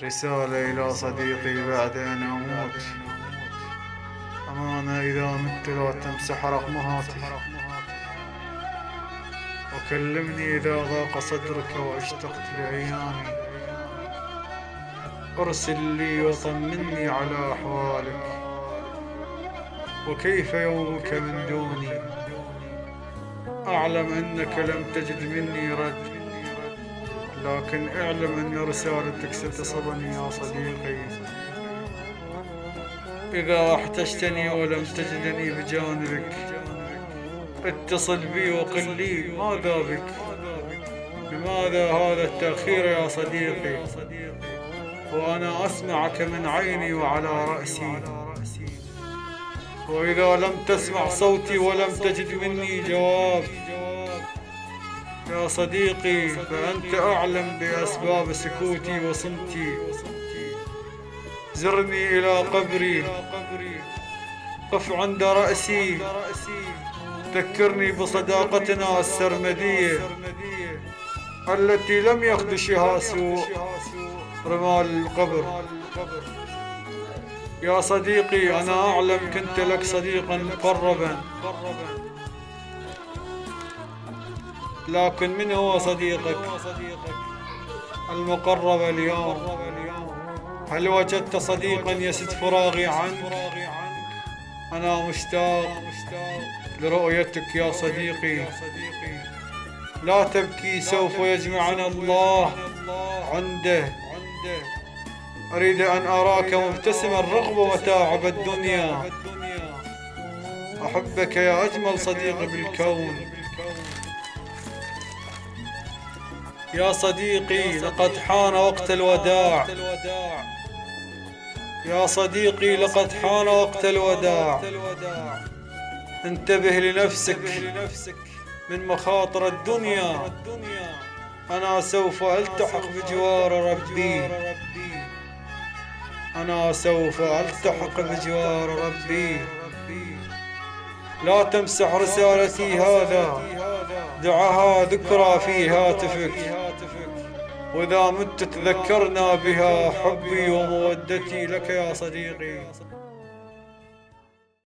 رسالة إلى صديقي بعد أن أموت. أمانة إذا مت لا تمسح رقم هاتفي، وكلمني إذا ضاق صدرك واشتقت لعياني. أرسل لي وطمني على أحوالك، وكيف يومك من دوني. أعلم أنك لم تجد مني رد، لكن اعلم أن رسالتك ستصلني يا صديقي. إذا احتجتني ولم تجدني بجانبك، اتصل بي وقل لي ماذا بك، لماذا هذا التأخير يا صديقي، وأنا أسمعك من عيني وعلى رأسي. وإذا لم تسمع صوتي ولم تجد مني جواب يا صديقي، فأنت أعلم بأسباب سكوتي وصمتي. زرني إلى قبري، قف عند رأسي، ذكرني بصداقتنا السرمدية التي لم يخدشها سوء رمال القبر. يا صديقي، أنا أعلم كنت لك صديقا مقربا، لكن من هو صديقك المقرب اليوم؟ هل وجدت صديقا يسد فراغي عنك؟ أنا مشتاق لرؤيتك يا صديقي. لا تبكي، سوف يجمعنا الله عنده. أريد أن أراك مبتسما رغم متاعب الدنيا. أحبك يا أجمل صديق بالكون. يا صديقي، لقد حان وقت الوداع. يا صديقي، لقد حان وقت الوداع. انتبه لنفسك من مخاطر الدنيا. أنا سوف ألتحق بجوار ربي. أنا سوف ألتحق بجوار ربي. لا تمسح رسالتي هذا، دعها ذكرى في هاتفك، وإذا مت تذكرنا بها حبي ومودتي لك يا صديقي.